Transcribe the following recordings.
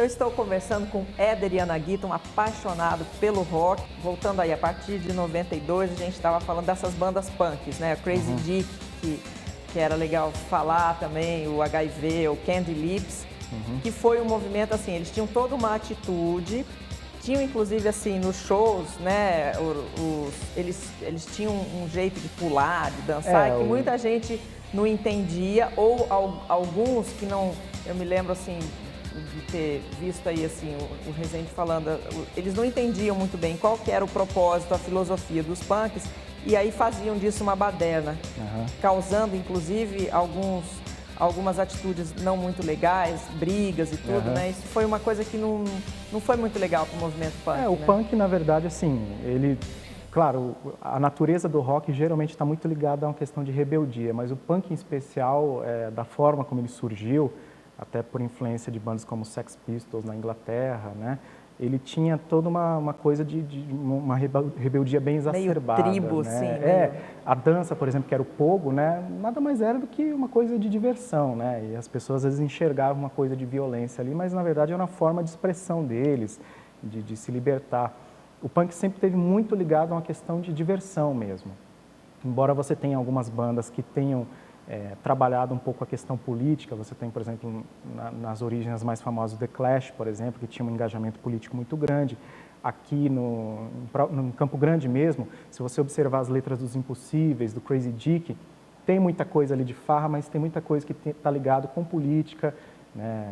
Eu estou conversando com Éder Yanagita, um apaixonado pelo rock. Voltando aí, a partir de 92, a gente estava falando dessas bandas punks, né? O Crazy Dick, que era legal falar também, o HIV, o Candy Lips, que foi um movimento assim, eles tinham toda uma atitude, tinham inclusive assim, nos shows, né, eles tinham um jeito de pular, de dançar, que muita gente não entendia, ou alguns que não, eu me lembro assim, de ter visto aí assim, o Rezende falando, eles não entendiam muito bem qual que era o propósito, a filosofia dos punks, e aí faziam disso uma baderna, causando inclusive algumas atitudes não muito legais, brigas e tudo, né? Isso foi uma coisa que não foi muito legal para o movimento punk, o né? punk, na verdade, assim, ele... Claro, a natureza do rock geralmente está muito ligada a uma questão de rebeldia, mas o punk em especial, da forma como ele surgiu, até por influência de bandas como Sex Pistols na Inglaterra, né? Ele tinha toda uma coisa de uma rebeldia bem exacerbada. Meio tribo, né? sim. A dança, por exemplo, que era o pogo, né? Nada mais era do que uma coisa de diversão, né? E as pessoas às vezes enxergavam uma coisa de violência ali, mas na verdade era uma forma de expressão deles, de se libertar. O punk sempre esteve muito ligado a uma questão de diversão mesmo. Embora você tenha algumas bandas que tenham trabalhado um pouco a questão política, você tem, por exemplo, nas origens mais famosas, The Clash, por exemplo, que tinha um engajamento político muito grande. Aqui no Campo Grande mesmo, se você observar as letras dos Impossíveis, do Crazy Dick, tem muita coisa ali de farra, mas tem muita coisa que está ligado com política, né?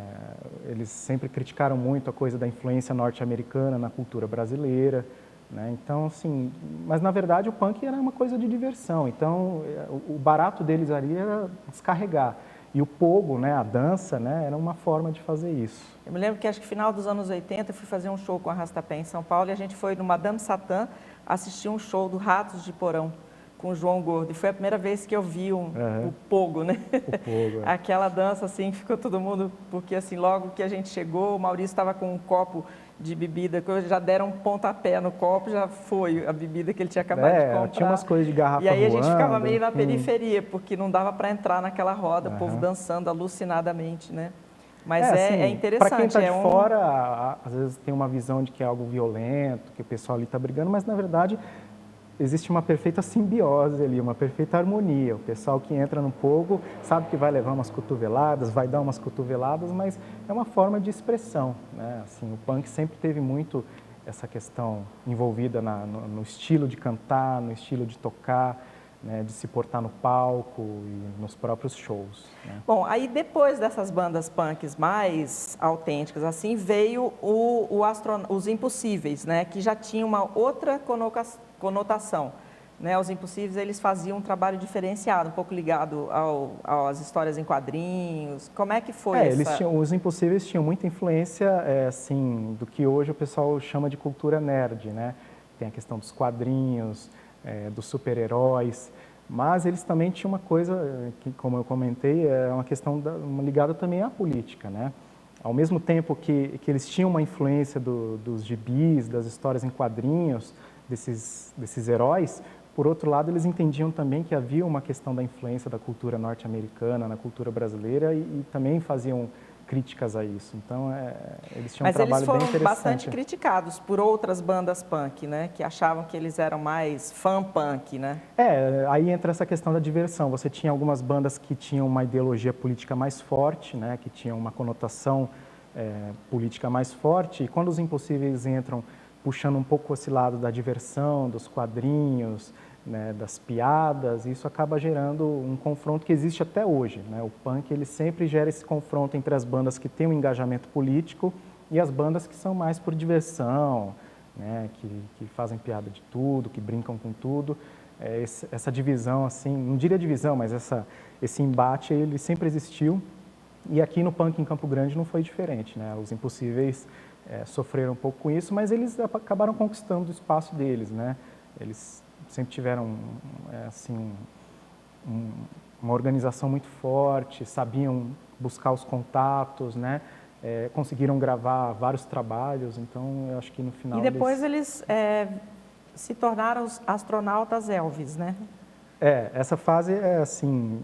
Eles sempre criticaram muito a coisa da influência norte-americana na cultura brasileira, né? Então, assim, mas na verdade o punk era uma coisa de diversão, então o barato deles ali era descarregar. E o pogo, né, a dança, né, era uma forma de fazer isso. Eu me lembro que acho que no final dos anos 80 eu fui fazer um show com a Arrastapé em São Paulo e a gente foi no Madame Satã assistir um show do Ratos de Porão com o João Gordo. E foi a primeira vez que eu vi o pogo, né? O pogo, Aquela dança assim, ficou todo mundo... Porque assim, logo que a gente chegou, o Maurício estava com um copo de bebida, que já deram um pontapé no copo, já foi a bebida que ele tinha acabado de comprar. Tinha umas coisas de garrafa E aí a gente voando, ficava meio na periferia, porque não dava para entrar naquela roda, o povo dançando alucinadamente, né? Mas assim, é interessante. Para quem está de fora, às vezes tem uma visão de que é algo violento, que o pessoal ali está brigando, mas na verdade existe uma perfeita simbiose ali, uma perfeita harmonia. O pessoal que entra no pogo sabe que vai levar umas cotoveladas, vai dar umas cotoveladas, mas é uma forma de expressão, né? Assim, o punk sempre teve muito essa questão envolvida no estilo de cantar, no estilo de tocar, né, de se portar no palco e nos próprios shows, né? Bom, aí depois dessas bandas punks mais autênticas, assim, veio os Impossíveis, né, que já tinha uma outra conotação, né? Os Impossíveis, eles faziam um trabalho diferenciado, um pouco ligado às histórias em quadrinhos. Como é que foi os Impossíveis tinham muita influência, assim, do que hoje o pessoal chama de cultura nerd, né? Tem a questão dos quadrinhos, dos super-heróis, mas eles também tinham uma coisa que, como eu comentei, é uma questão ligada também à política, né? Ao mesmo tempo que eles tinham uma influência dos gibis, das histórias em quadrinhos, desses heróis, por outro lado, eles entendiam também que havia uma questão da influência da cultura norte-americana na cultura brasileira e também faziam críticas a isso. Então, eles tinham um trabalho bem interessante. Mas eles foram bastante criticados por outras bandas punk, né? Que achavam que eles eram mais fã-punk, né? Aí entra essa questão da diversão. Você tinha algumas bandas que tinham uma ideologia política mais forte, né? Que tinham uma conotação política mais forte. E quando os Impossíveis entram puxando um pouco esse lado da diversão, dos quadrinhos, né, das piadas, isso acaba gerando um confronto que existe até hoje, né? O punk, ele sempre gera esse confronto entre as bandas que têm um engajamento político e as bandas que são mais por diversão, né, que fazem piada de tudo, que brincam com tudo. Essa divisão, assim, não diria divisão, mas esse embate, ele sempre existiu. E aqui no punk em Campo Grande não foi diferente, né? Os Impossíveis sofreram um pouco com isso, mas eles acabaram conquistando o espaço deles, né? Eles sempre tiveram assim, uma organização muito forte, sabiam buscar os contatos, né? Conseguiram gravar vários trabalhos, então eu acho que no final... E depois eles se tornaram os astronautas Elvis, né? Essa fase assim...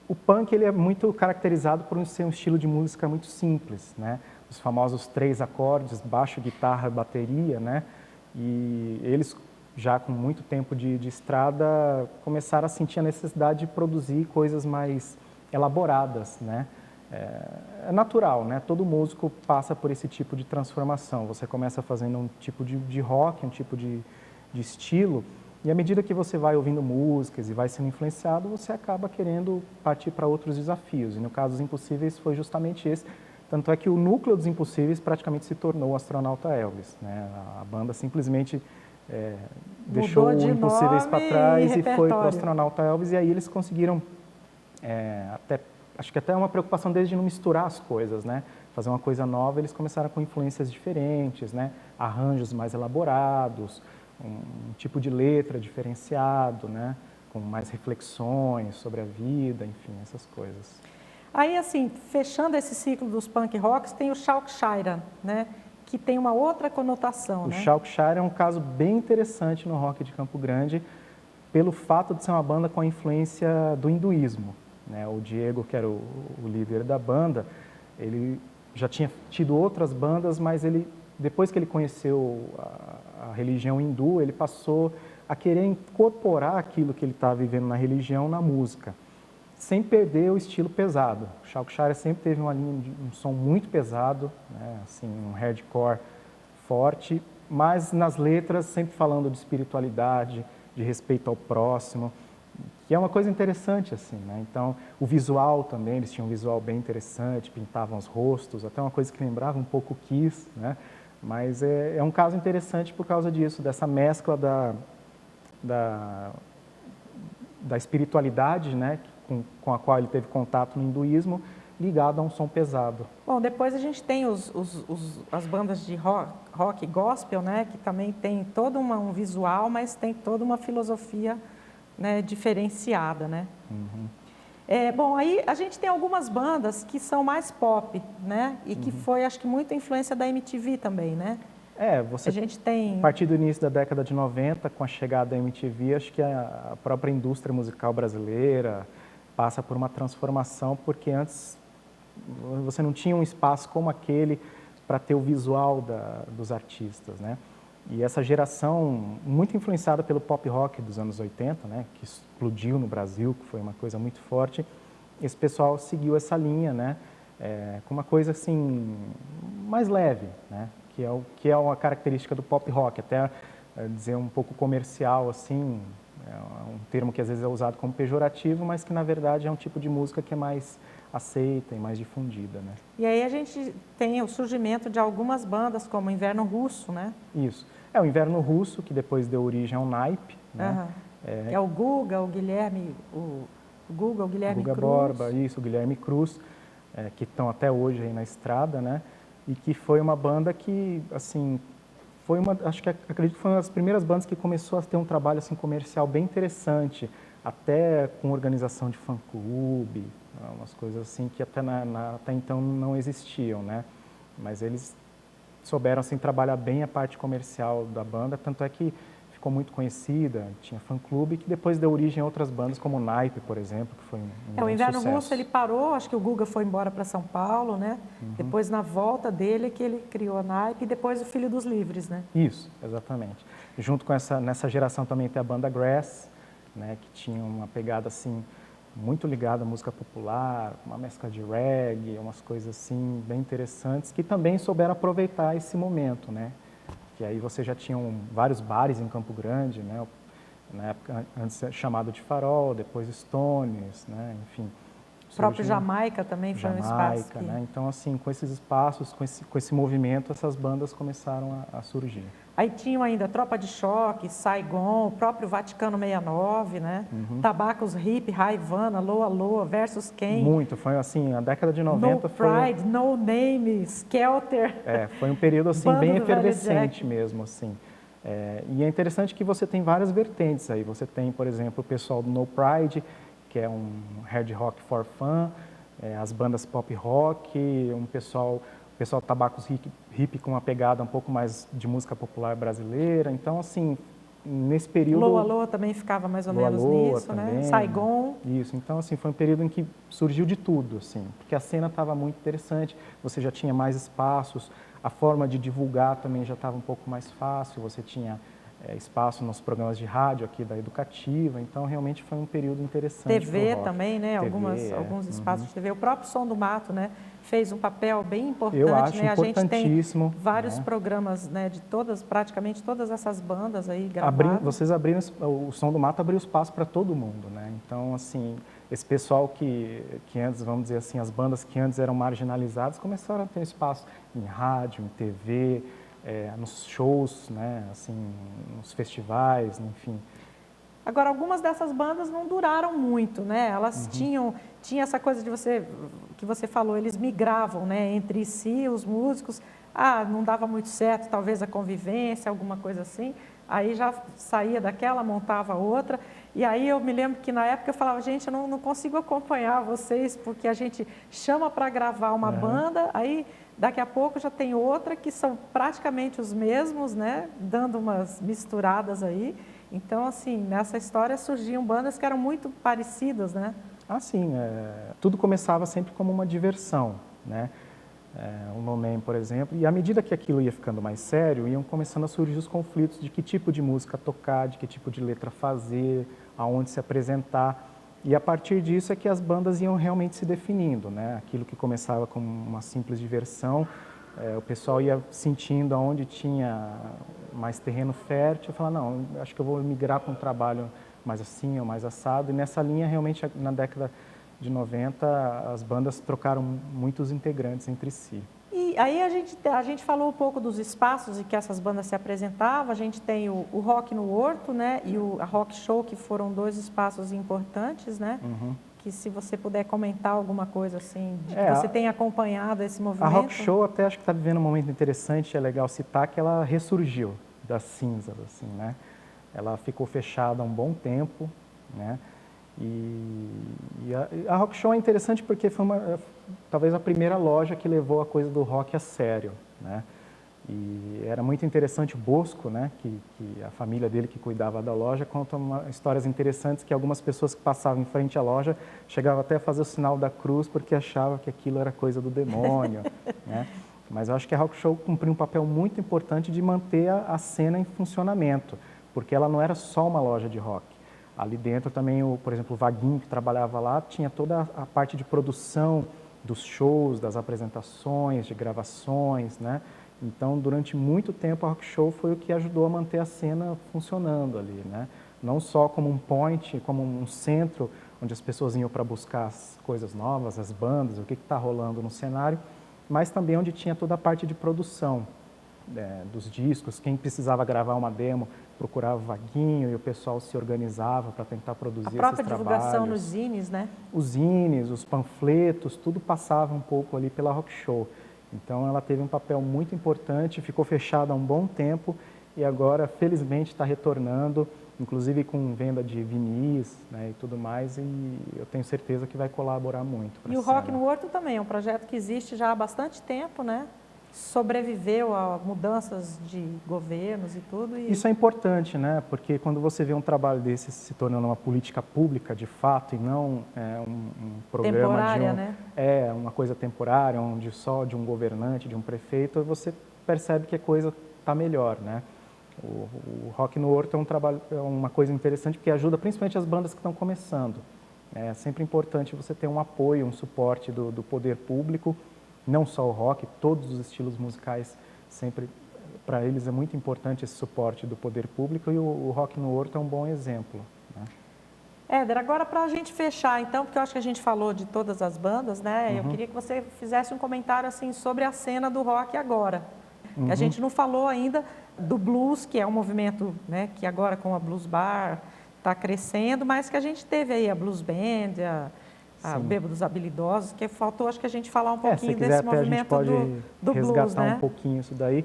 O punk, ele é muito caracterizado por ser um estilo de música muito simples, né? os famosos 3 acordes, baixo, guitarra, bateria, né? E eles, já com muito tempo de estrada, começaram a sentir a necessidade de produzir coisas mais elaboradas, né? É natural, né? Todo músico passa por esse tipo de transformação. Você começa fazendo um tipo de rock, um tipo de estilo, e à medida que você vai ouvindo músicas e vai sendo influenciado, você acaba querendo partir para outros desafios. E no caso dos Impossíveis foi justamente esse. Tanto é que o núcleo dos Impossíveis praticamente se tornou o Astronauta Elvis, né? A banda simplesmente deixou o Impossíveis para trás e foi para o Astronauta Elvis, e aí eles conseguiram acho que até é uma preocupação deles de não misturar as coisas, né? Fazer uma coisa nova, eles começaram com influências diferentes, né? Arranjos mais elaborados, um tipo de letra diferenciado, né? Com mais reflexões sobre a vida, enfim, essas coisas. Aí, assim, fechando esse ciclo dos punk rocks, tem o Shropshire, né? Que tem uma outra conotação, né? O Shropshire é um caso bem interessante no rock de Campo Grande, pelo fato de ser uma banda com a influência do hinduísmo, né? O Diego, que era o líder da banda, ele já tinha tido outras bandas, mas depois que ele conheceu a religião hindu, ele passou a querer incorporar aquilo que ele estava vivendo na religião na música, sem perder o estilo pesado. O Shropshire sempre teve um som muito pesado, né? Assim, um hardcore forte, mas nas letras sempre falando de espiritualidade, de respeito ao próximo, que é uma coisa interessante, assim, né? Então, o visual também, eles tinham um visual bem interessante, pintavam os rostos, até uma coisa que lembrava um pouco o Kiss, né? Mas é um caso interessante por causa disso, dessa mescla da espiritualidade, né? Com a qual ele teve contato no hinduísmo, ligado a um som pesado. Bom, depois a gente tem as bandas de rock gospel, né? Que também tem todo um visual, mas tem toda uma filosofia, né, diferenciada, né? Uhum. Bom, aí a gente tem algumas bandas que são mais pop, né? E que foi, acho que, muita influência da MTV também, né? A gente tem... A partir do início da década de 90, com a chegada da MTV, acho que a própria indústria musical brasileira passa por uma transformação, porque antes você não tinha um espaço como aquele para ter o visual dos artistas, né? E essa geração, muito influenciada pelo pop rock dos anos 80, né, que explodiu no Brasil, que foi uma coisa muito forte, esse pessoal seguiu essa linha, né, com uma coisa assim, mais leve, né, que é uma característica do pop rock, até dizer um pouco comercial, assim, é um termo que às vezes é usado como pejorativo, mas que na verdade é um tipo de música que é mais aceita e mais difundida, né. E aí a gente tem o surgimento de algumas bandas, como o Inverno Russo, né? Isso. O Inverno Russo, que depois deu origem ao naipe, né? É o Guga, o Guilherme, o Guilherme Guga Cruz. Borba, isso, o Guilherme Cruz, que estão até hoje aí na estrada, né? E que foi uma banda que, assim, acredito que foi uma das primeiras bandas que começou a ter um trabalho assim comercial bem interessante, até com organização de fã-clube, umas coisas assim que até então não existiam, né? Mas eles souberam assim trabalhar bem a parte comercial da banda, tanto é que ficou muito conhecida, tinha fã-clube, que depois deu origem a outras bandas, como o Naipe, por exemplo, que foi um o Inverno sucesso. Russo, ele parou, acho que o Guga foi embora para São Paulo, né? Depois, na volta dele, que ele criou a Naipe, e depois o Filho dos Livres, né? Isso, exatamente. Junto com nessa geração também tem a banda Grass, né, que tinha uma pegada assim, muito ligada à música popular, uma mescla de reggae, umas coisas assim bem interessantes, que também souberam aproveitar esse momento, né? Que aí você já tinha vários bares em Campo Grande, né? Na época antes chamado de Farol, depois Stones, né? Enfim. O próprio Jamaica também foi um espaço que... né? Então, assim, com esses espaços, com esse movimento, essas bandas começaram a surgir. Aí tinham ainda Tropa de Choque, Saigon, o próprio Vaticano 69, né? Tabacos Hip, Raivana, Loa Loa, Versus Quem. Muito, foi assim, a década de 90 No Pride, No Name, Skelter. Foi um período assim bem efervescente mesmo, assim. E é interessante que você tem várias vertentes aí. Você tem, por exemplo, o pessoal do No Pride, que é um hard rock for fun, as bandas pop rock, o pessoal Tabacos Hip com uma pegada um pouco mais de música popular brasileira. Então, assim, nesse período... Loa Loa também ficava mais ou Loa menos Loa nisso, também, né? Saigon. Isso, então assim, foi um período em que surgiu de tudo, assim, porque a cena estava muito interessante, você já tinha mais espaços, a forma de divulgar também já estava um pouco mais fácil, você tinha espaço nos programas de rádio aqui da Educativa, então realmente foi um período interessante pro TV rock. também, né? TV, Alguns espaços de TV. O próprio Som do Mato, né? Fez um papel bem importante, Eu acho né? A gente tem importantíssimo, vários né? programas, né? De praticamente todas essas bandas aí gravadas. Vocês abriram, o Som do Mato abriu espaço para todo mundo, né? Então, assim, esse pessoal que antes, vamos dizer assim, as bandas que antes eram marginalizadas começaram a ter espaço em rádio, em TV, nos shows, né? Assim, nos festivais, enfim. Agora, algumas dessas bandas não duraram muito, né? Elas tinha essa coisa que você falou, eles migravam, né, entre si, os músicos. Ah, não dava muito certo, talvez a convivência, alguma coisa assim. Aí já saía daquela, montava outra. E aí eu me lembro que na época eu falava, gente, eu não consigo acompanhar vocês, porque a gente chama para gravar uma banda, aí daqui a pouco já tem outra que são praticamente os mesmos, né? Dando umas misturadas aí. Então, assim, nessa história surgiam bandas que eram muito parecidas, né? Ah, sim, tudo começava sempre como uma diversão, né? O No Name, por exemplo, e à medida que aquilo ia ficando mais sério, iam começando a surgir os conflitos de que tipo de música tocar, de que tipo de letra fazer, aonde se apresentar. E a partir disso é que as bandas iam realmente se definindo, né? Aquilo que começava como uma simples diversão, o pessoal ia sentindo aonde tinha mais terreno fértil, falava, não, acho que eu vou migrar para um trabalho mais assim ou mais assado. E nessa linha, realmente, na década de 90, as bandas trocaram muitos integrantes entre si. E aí a gente falou um pouco dos espaços em que essas bandas se apresentavam. A gente tem o Rock no Horto, né, e a Rock Show, que foram dois espaços importantes, né? Que se você puder comentar alguma coisa assim, de que você tem acompanhado esse movimento. A Rock Show até acho que está vivendo um momento interessante, é legal citar que ela ressurgiu das cinzas, assim, né? Ela ficou fechada há um bom tempo, né? E a Rock Show é interessante porque foi talvez a primeira loja que levou a coisa do rock a sério, né? E era muito interessante o Bosco, né, que a família dele que cuidava da loja, conta histórias interessantes que algumas pessoas que passavam em frente à loja chegavam até a fazer o sinal da cruz porque achavam que aquilo era coisa do demônio, né? Mas eu acho que a Rock Show cumpriu um papel muito importante de manter a cena em funcionamento, porque ela não era só uma loja de rock. Ali dentro também, por exemplo, o Vaguinho, que trabalhava lá, tinha toda a parte de produção dos shows, das apresentações, de gravações, né? Então, durante muito tempo, a Rock Show foi o que ajudou a manter a cena funcionando ali, né? Não só como um point, como um centro onde as pessoas iam para buscar as coisas novas, as bandas, o que está rolando no cenário, mas também onde tinha toda a parte de produção dos discos. Quem precisava gravar uma demo procurava o Vaguinho e o pessoal se organizava para tentar produzir esses trabalhos. A própria divulgação nos zines, né? Os zines, os panfletos, tudo passava um pouco ali pela Rock Show. Então, ela teve um papel muito importante, ficou fechada há um bom tempo e agora, felizmente, está retornando, inclusive com venda de vinis, né, e tudo mais, e eu tenho certeza que vai colaborar muito. E o Rock no Horto também é um projeto que existe já há bastante tempo, né? Sobreviveu a mudanças de governos e tudo. Isso é importante, né? Porque quando você vê um trabalho desse se tornando uma política pública de fato e não um programa temporária, né? Uma coisa temporária, onde só de um governante, de um prefeito, você percebe que a coisa está melhor, né? O Rock no Horto é um trabalho, é uma coisa interessante porque ajuda principalmente as bandas que estão começando. É sempre importante você ter um apoio, um suporte do poder público. Não só o rock, todos os estilos musicais, sempre, para eles é muito importante esse suporte do poder público e o Rock no Horto é um bom exemplo, né? Éder, agora para a gente fechar então, porque eu acho que a gente falou de todas as bandas, né? Eu queria que você fizesse um comentário assim sobre a cena do rock agora. A gente não falou ainda do blues, que é um movimento, né, que agora com a Blues Bar está crescendo, mas que a gente teve aí a Blues Band, a Bêbados Habilidosos, que faltou, acho que a gente falar um pouquinho desse movimento do blues, né? A gente pode resgatar um pouquinho isso daí.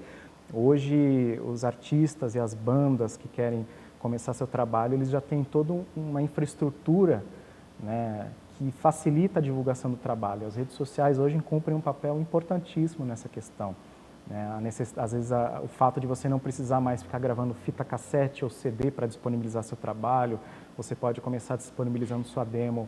Hoje, os artistas e as bandas que querem começar seu trabalho, eles já têm toda uma infraestrutura, né, que facilita a divulgação do trabalho. As redes sociais hoje cumprem um papel importantíssimo nessa questão, né? Às vezes o fato de você não precisar mais ficar gravando fita cassete ou CD para disponibilizar seu trabalho, você pode começar disponibilizando sua demo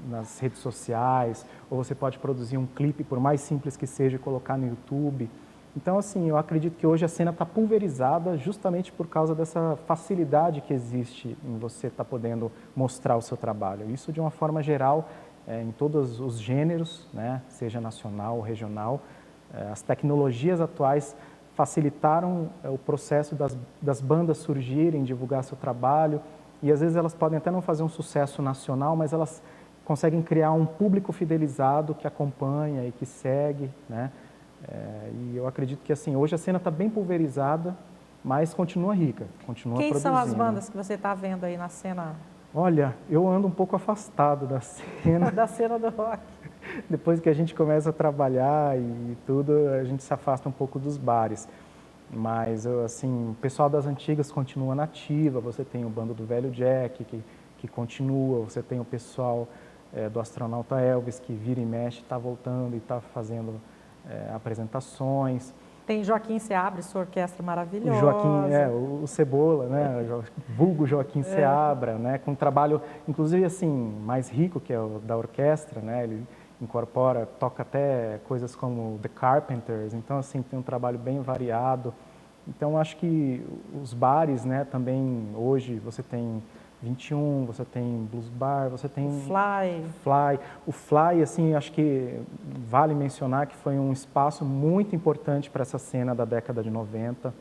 nas redes sociais, ou você pode produzir um clipe, por mais simples que seja, e colocar no YouTube. Então, assim, eu acredito que hoje a cena está pulverizada justamente por causa dessa facilidade que existe em você estar podendo mostrar o seu trabalho. Isso, de uma forma geral, em todos os gêneros, né, seja nacional ou regional. As tecnologias atuais facilitaram o processo das bandas surgirem, divulgar seu trabalho, e às vezes elas podem até não fazer um sucesso nacional, mas elas conseguem criar um público fidelizado que acompanha e que segue, né? E eu acredito que, assim, hoje a cena está bem pulverizada, mas continua rica, continua Quem produzindo. são as bandas que você está vendo aí na cena? Olha, eu ando um pouco afastado da cena. Da cena do rock. Depois que a gente começa a trabalhar e tudo, a gente se afasta um pouco dos bares. Mas, assim, o pessoal das antigas continua nativa, você tem o bando do Velho Jack, que continua, você tem o pessoal do Astronauta Elvis, que vira e mexe, está voltando e está fazendo apresentações. Tem Joaquim Seabra, sua orquestra maravilhosa. O Joaquim, o Cebola, né? Vulgo Joaquim Seabra, né? Com um trabalho, inclusive, assim, mais rico que é o da orquestra, né? Ele incorpora, toca até coisas como The Carpenters, então, assim, tem um trabalho bem variado. Então, acho que os bares, né, também, hoje, você tem 21, você tem Blues Bar, você tem... Fly. O Fly, assim, acho que vale mencionar que foi um espaço muito importante para essa cena da década de 90,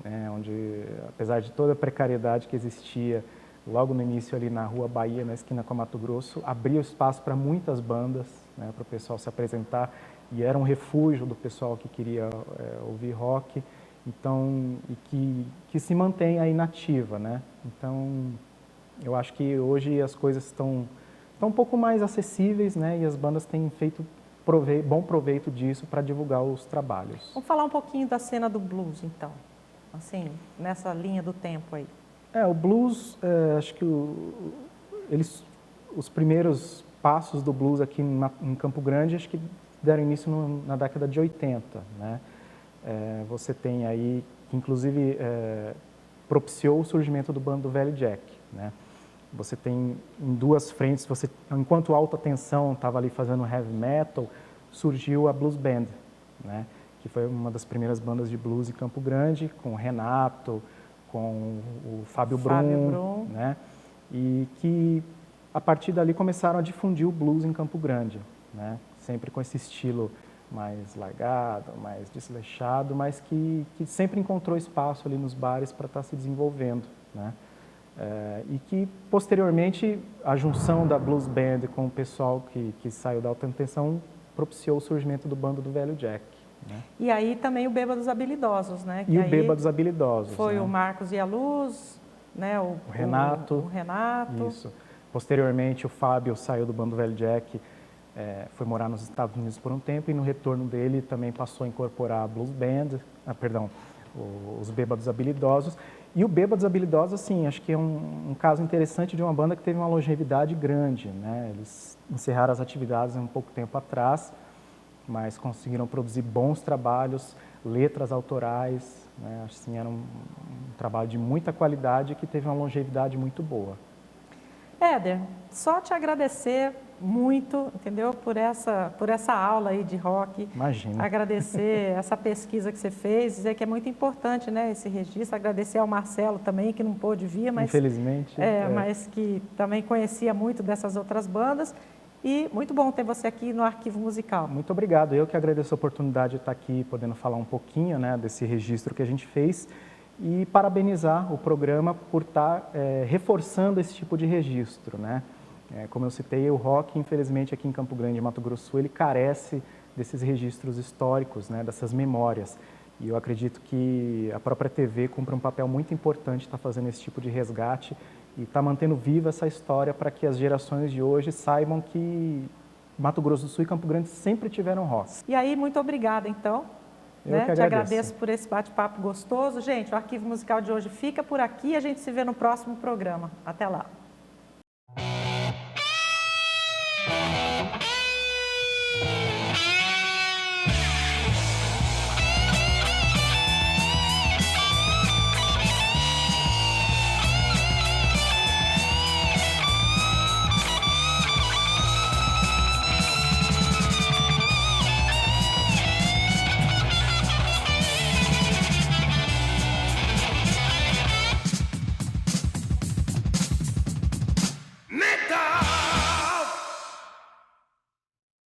né, onde, apesar de toda a precariedade que existia, logo no início ali na Rua Bahia, na esquina com a Mato Grosso, abriu espaço para muitas bandas, né, para o pessoal se apresentar, e era um refúgio do pessoal que queria ouvir rock, então, e que se mantém aí nativa, né? Então, eu acho que hoje as coisas estão um pouco mais acessíveis, né? E as bandas têm feito bom proveito disso para divulgar os trabalhos. Vamos falar um pouquinho da cena do blues, então, assim, nessa linha do tempo aí. O blues, acho que os primeiros passos do blues aqui em Campo Grande, acho que deram início na década de 80, né? Você tem aí, que inclusive propiciou o surgimento do bando do Velho Jack, né? Você tem em duas frentes, enquanto Alta Tensão estava ali fazendo heavy metal, surgiu a Blues Band, né? Que foi uma das primeiras bandas de blues em Campo Grande, com o Renato, com o Fábio Brum, né? E que a partir dali começaram a difundir o blues em Campo Grande, né? Sempre com esse estilo mais largado, mais desleixado, mas que sempre encontrou espaço ali nos bares para estar se desenvolvendo, né? E que, posteriormente, a junção da Blues Band com o pessoal que saiu da Alta Tensão propiciou o surgimento do bando do Velho Jack, né? E aí também o Bêbados Habilidosos, né? E o Bêbados Habilidosos. Foi, né? O Marcos e a Luz, né? O Renato. O Renato. Isso. Posteriormente, o Fábio saiu do bando do Velho Jack, foi morar nos Estados Unidos por um tempo, e no retorno dele também passou a incorporar a Blues Band, os Bêbados Habilidosos. E o Bêbados Habilidosos, assim, acho que é um caso interessante de uma banda que teve uma longevidade grande, né? Eles encerraram as atividades há um pouco tempo atrás, mas conseguiram produzir bons trabalhos, letras autorais, né? Assim, era um trabalho de muita qualidade que teve uma longevidade muito boa. Éder, só te agradecer muito, entendeu? Por essa aula aí de rock. Imagina. Agradecer essa pesquisa que você fez, dizer que é muito importante, né, esse registro. Agradecer ao Marcelo também, que não pôde vir, mas... Infelizmente. Mas que também conhecia muito dessas outras bandas. E muito bom ter você aqui no Arquivo Musical. Muito obrigado. Eu que agradeço a oportunidade de estar aqui, podendo falar um pouquinho, né, desse registro que a gente fez. E parabenizar o programa por estar reforçando esse tipo de registro, né? Como eu citei, o rock, infelizmente, aqui em Campo Grande, Mato Grosso do Sul, ele carece desses registros históricos, né, dessas memórias. E eu acredito que a própria TV cumpre um papel muito importante, está fazendo esse tipo de resgate e está mantendo viva essa história para que as gerações de hoje saibam que Mato Grosso do Sul e Campo Grande sempre tiveram rock. E aí, muito obrigada, então. Eu que agradeço. Te agradeço por esse bate-papo gostoso. Gente, o Arquivo Musical de hoje fica por aqui e a gente se vê no próximo programa. Até lá.